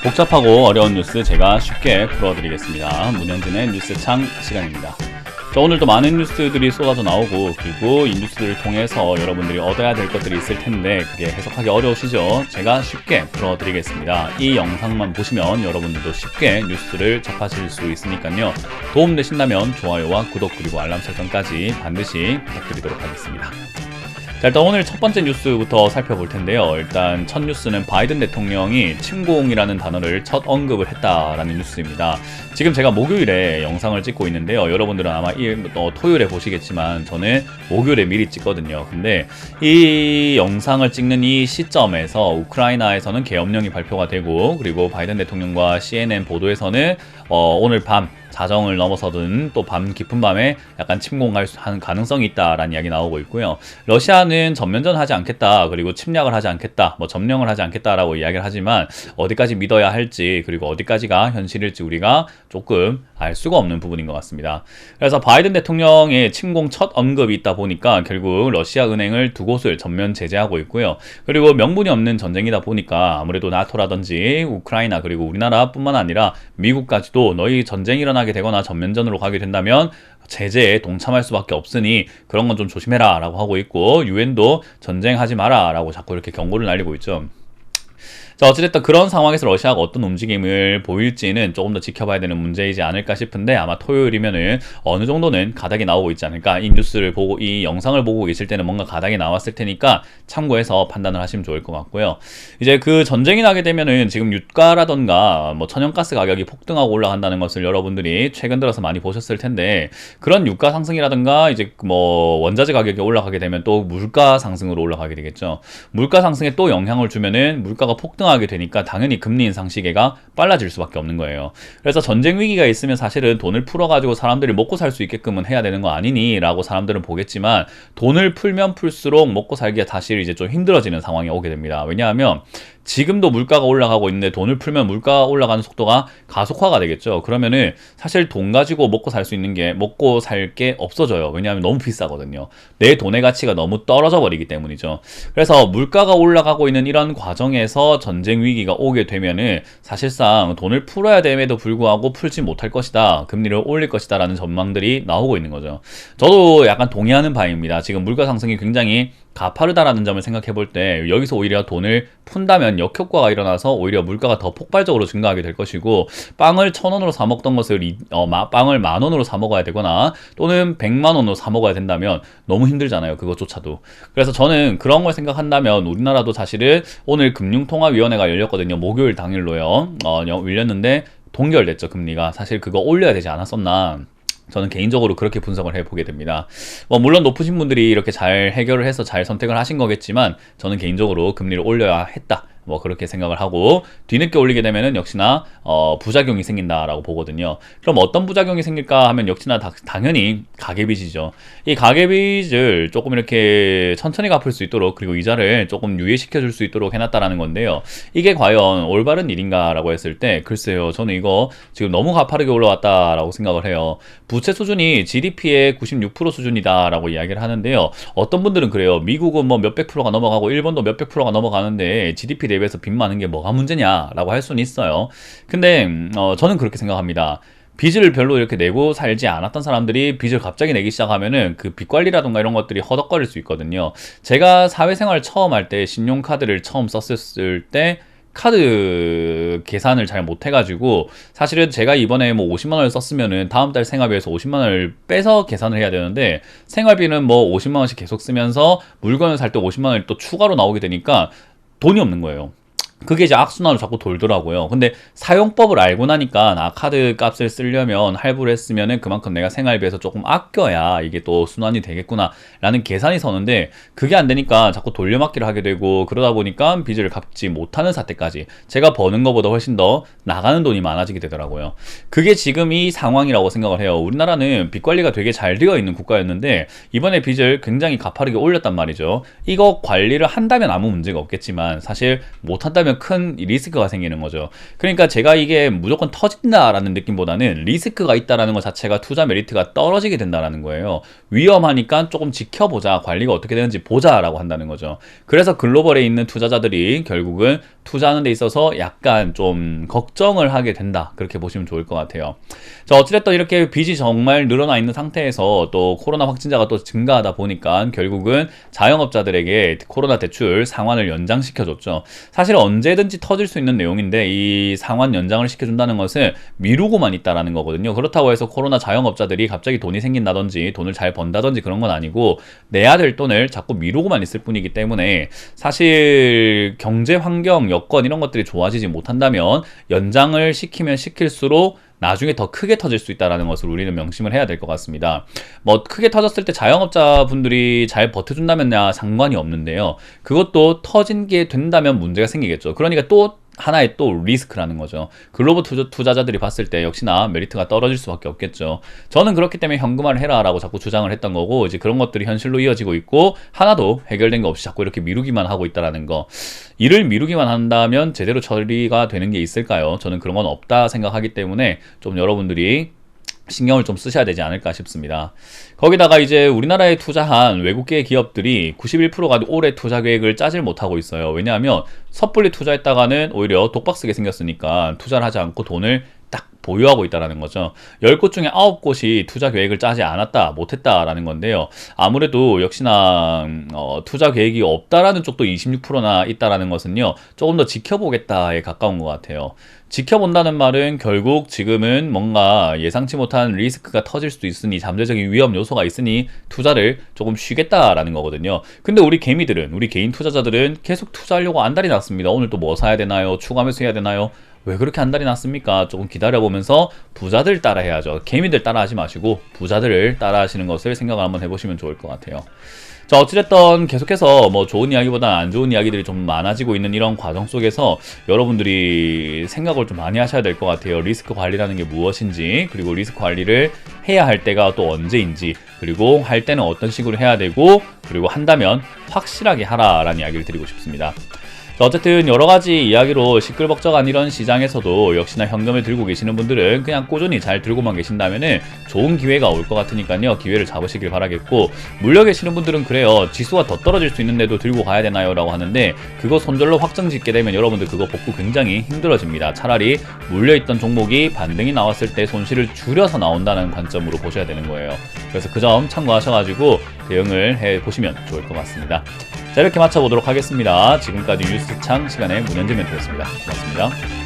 복잡하고 어려운 뉴스 제가 쉽게 풀어드리겠습니다. 문현진의 뉴스창 시간입니다. 자, 오늘도 많은 뉴스들이 쏟아져 나오고, 그리고 이 뉴스들을 통해서 여러분들이 얻어야 될 것들이 있을 텐데 그게 해석하기 어려우시죠? 제가 쉽게 풀어드리겠습니다. 이 영상만 보시면 여러분들도 쉽게 뉴스를 접하실 수 있으니까요. 도움되신다면 좋아요와 구독 그리고 알람 설정까지 반드시 부탁드리도록 하겠습니다. 자, 일단 오늘 첫 번째 뉴스부터 살펴볼 텐데요. 일단 첫 뉴스는 바이든 대통령이 침공이라는 단어를 첫 언급을 했다라는 뉴스입니다. 지금 제가 목요일에 영상을 찍고 있는데요. 여러분들은 아마 토요일에 보시겠지만 저는 목요일에 미리 찍거든요. 근데 이 영상을 찍는 이 시점에서 우크라이나에서는 계엄령이 발표가 되고, 그리고 바이든 대통령과 CNN 보도에서는 오늘 밤 자정을 넘어서든 또 밤 깊은 밤에 약간 침공할 가능성이 있다라는 이야기 나오고 있고요. 러시아는 전면전 하지 않겠다, 그리고 침략을 하지 않겠다, 점령을 하지 않겠다라고 이야기를 하지만 어디까지 믿어야 할지, 그리고 어디까지가 현실일지 우리가 조금 알 수가 없는 부분인 것 같습니다. 그래서 바이든 대통령의 침공 첫 언급이 있다 보니까 결국 러시아 은행을 두 곳을 전면 제재하고 있고요. 그리고 명분이 없는 전쟁이다 보니까 아무래도 나토라든지 우크라이나 그리고 우리나라뿐만 아니라 미국까지도 너희 전쟁이 일어나게 되거나 전면전으로 가게 된다면 제재에 동참할 수밖에 없으니 그런 건 좀 조심해라 라고 하고 있고, 유엔도 전쟁하지 마라 라고 자꾸 이렇게 경고를 날리고 있죠. 자, 어찌됐든 그런 상황에서 러시아가 어떤 움직임을 보일지는 조금 더 지켜봐야 되는 문제이지 않을까 싶은데, 아마 토요일이면은 어느 정도는 가닥이 나오고 있지 않을까. 이 뉴스를 보고, 이 영상을 보고 계실 때는 뭔가 가닥이 나왔을 테니까 참고해서 판단을 하시면 좋을 것 같고요. 이제 그 전쟁이 나게 되면은 지금 유가라던가 천연가스 가격이 폭등하고 올라간다는 것을 여러분들이 최근 들어서 많이 보셨을 텐데, 그런 유가 상승이라든가 이제 원자재 가격이 올라가게 되면 또 물가 상승으로 올라가게 되겠죠. 물가 상승에 또 영향을 주면은 물가가 폭등하게 되니까 당연히 금리 인상 시기가 빨라질 수밖에 없는 거예요. 그래서 전쟁 위기가 있으면 사실은 돈을 풀어가지고 사람들이 먹고 살 수 있게끔은 해야 되는 거 아니니? 라고 사람들은 보겠지만, 돈을 풀면 풀수록 먹고 살기가 사실 이제 좀 힘들어지는 상황이 오게 됩니다. 왜냐하면 지금도 물가가 올라가고 있는데 돈을 풀면 물가 올라가는 속도가 가속화가 되겠죠. 그러면은 사실 돈 가지고 먹고 살 수 있는 게, 먹고 살 게 없어져요. 왜냐하면 너무 비싸거든요. 내 돈의 가치가 너무 떨어져 버리기 때문이죠. 그래서 물가가 올라가고 있는 이런 과정에서 전쟁 위기가 오게 되면은 사실상 돈을 풀어야 됨에도 불구하고 풀지 못할 것이다, 금리를 올릴 것이다 라는 전망들이 나오고 있는 거죠. 저도 약간 동의하는 바입니다. 지금 물가 상승이 굉장히 가파르다라는 점을 생각해 볼 때, 여기서 오히려 돈을 푼다면 역효과가 일어나서 오히려 물가가 더 폭발적으로 증가하게 될 것이고, 빵을 1,000원으로 사 먹던 것을 빵을 10,000원으로 사 먹어야 되거나 또는 100만 원으로 사 먹어야 된다면 너무 힘들잖아요, 그것조차도. 그래서 저는 그런 걸 생각한다면 우리나라도 사실은 오늘 금융통화위원회가 열렸거든요. 목요일 당일로요. 열렸는데 동결됐죠, 금리가. 사실 그거 올려야 되지 않았었나, 저는 개인적으로 그렇게 분석을 해보게 됩니다. 물론 높으신 분들이 이렇게 잘 해결을 해서 잘 선택을 하신 거겠지만, 저는 개인적으로 금리를 올려야 했다, 그렇게 생각을 하고, 뒤늦게 올리게 되면은 역시나 부작용이 생긴다라고 보거든요. 그럼 어떤 부작용이 생길까 하면 역시나 당연히 가계빚이죠. 이 가계빚을 조금 이렇게 천천히 갚을 수 있도록, 그리고 이자를 조금 유예시켜 줄 수 있도록 해놨다라는 건데요. 이게 과연 올바른 일인가라고 했을 때, 글쎄요, 저는 이거 지금 너무 가파르게 올라왔다라고 생각을 해요. 부채 수준이 GDP의 96% 수준이다라고 이야기를 하는데요. 어떤 분들은 그래요. 미국은 몇백 프로가 넘어가고 일본도 몇백 프로가 넘어가는데 GDP 대비해서 빚 많은 게 뭐가 문제냐라고 할 수는 있어요. 근데 저는 그렇게 생각합니다. 빚을 별로 이렇게 내고 살지 않았던 사람들이 빚을 갑자기 내기 시작하면은 그 빚 관리라던가 이런 것들이 허덕거릴 수 있거든요. 제가 사회생활 처음 할 때, 신용카드를 처음 썼을 때 카드 계산을 잘 못해가지고, 사실은 제가 이번에 50만 원을 썼으면은 다음 달 생활비에서 50만 원을 빼서 계산을 해야 되는데, 생활비는 50만 원씩 계속 쓰면서 물건을 살 때 50만 원이 또 추가로 나오게 되니까 돈이 없는 거예요. 그게 이제 악순환으로 자꾸 돌더라고요. 근데 사용법을 알고 나니까 카드 값을 쓰려면 할부를 했으면은 그만큼 내가 생활비에서 조금 아껴야 이게 또 순환이 되겠구나 라는 계산이 서는데, 그게 안 되니까 자꾸 돌려막기를 하게 되고, 그러다 보니까 빚을 갚지 못하는 사태까지, 제가 버는 것보다 훨씬 더 나가는 돈이 많아지게 되더라고요. 그게 지금 이 상황이라고 생각을 해요. 우리나라는 빚 관리가 되게 잘 되어 있는 국가였는데 이번에 빚을 굉장히 가파르게 올렸단 말이죠. 이거 관리를 한다면 아무 문제가 없겠지만, 사실 못한다면 큰 리스크가 생기는 거죠. 그러니까 제가 이게 무조건 터진다라는 느낌보다는 리스크가 있다라는 것 자체가 투자 메리트가 떨어지게 된다라는 거예요. 위험하니까 조금 지켜보자, 관리가 어떻게 되는지 보자라고 한다는 거죠. 그래서 글로벌에 있는 투자자들이 결국은 투자하는 데 있어서 약간 좀 걱정을 하게 된다, 그렇게 보시면 좋을 것 같아요. 자, 어찌됐든 이렇게 빚이 정말 늘어나 있는 상태에서 또 코로나 확진자가 또 증가하다 보니까 결국은 자영업자들에게 코로나 대출 상환을 연장시켜줬죠. 사실 언제든지 터질 수 있는 내용인데 이 상환 연장을 시켜준다는 것은 미루고만 있다라는 거거든요. 그렇다고 해서 코로나 자영업자들이 갑자기 돈이 생긴다든지 돈을 잘 번다든지 그런 건 아니고, 내야 될 돈을 자꾸 미루고만 있을 뿐이기 때문에 사실 경제 환경, 여건 이런 것들이 좋아지지 못한다면 연장을 시키면 시킬수록 나중에 더 크게 터질 수 있다는 것을 우리는 명심을 해야 될 것 같습니다. 뭐 크게 터졌을 때 자영업자분들이 잘 버텨준다면 상관이 없는데요. 그것도 터진 게 된다면 문제가 생기겠죠. 그러니까 또 하나의 또 리스크라는 거죠. 글로벌 투자자들이 봤을 때 역시나 메리트가 떨어질 수밖에 없겠죠. 저는 그렇기 때문에 현금화를 해라 라고 자꾸 주장을 했던 거고, 이제 그런 것들이 현실로 이어지고 있고 하나도 해결된 거 없이 자꾸 이렇게 미루기만 하고 있다라는 거. 일을 미루기만 한다면 제대로 처리가 되는 게 있을까요? 저는 그런 건 없다 생각하기 때문에 좀 여러분들이 신경을 좀 쓰셔야 되지 않을까 싶습니다. 거기다가 이제 우리나라에 투자한 외국계 기업들이 91%가 올해 투자 계획을 짜질 못하고 있어요. 왜냐하면 섣불리 투자했다가는 오히려 독박 쓰게 생겼으니까 투자를 하지 않고 돈을 딱 보유하고 있다는 거죠. 10곳 중에 9곳이 투자 계획을 짜지 않았다, 못했다라는 건데요. 아무래도 역시나 투자 계획이 없다라는 쪽도 26%나 있다라는 것은요, 조금 더 지켜보겠다에 가까운 것 같아요. 지켜본다는 말은 결국 지금은 뭔가 예상치 못한 리스크가 터질 수도 있으니, 잠재적인 위험 요소가 있으니 투자를 조금 쉬겠다라는 거거든요. 근데 우리 개미들은, 우리 개인 투자자들은 계속 투자하려고 안달이 났습니다. 오늘 또 뭐 사야 되나요? 추가 매수해야 되나요? 왜 그렇게 안달이 났습니까? 조금 기다려보면서 부자들 따라 해야죠. 개미들 따라 하지 마시고 부자들을 따라 하시는 것을 생각을 한번 해보시면 좋을 것 같아요. 자, 어찌됐든 계속해서 뭐 좋은 이야기보다 안 좋은 이야기들이 좀 많아지고 있는 이런 과정 속에서 여러분들이 생각을 좀 많이 하셔야 될 것 같아요. 리스크 관리라는 게 무엇인지, 그리고 리스크 관리를 해야 할 때가 또 언제인지, 그리고 할 때는 어떤 식으로 해야 되고, 그리고 한다면 확실하게 하라라는 이야기를 드리고 싶습니다. 어쨌든 여러가지 이야기로 시끌벅적한 이런 시장에서도 역시나 현금을 들고 계시는 분들은 그냥 꾸준히 잘 들고만 계신다면은 좋은 기회가 올 것 같으니까요, 기회를 잡으시길 바라겠고, 물려 계시는 분들은 그래요, 지수가 더 떨어질 수 있는데도 들고 가야 되나요? 라고 하는데, 그거 손절로 확정 짓게 되면 여러분들 그거 복구 굉장히 힘들어집니다. 차라리 물려있던 종목이 반등이 나왔을 때 손실을 줄여서 나온다는 관점으로 보셔야 되는 거예요. 그래서 그 점 참고하셔가지고 대응을 해보시면 좋을 것 같습니다. 자, 이렇게 마쳐보도록 하겠습니다. 지금까지 뉴스창 시간의 문현재 멘토였습니다. 고맙습니다.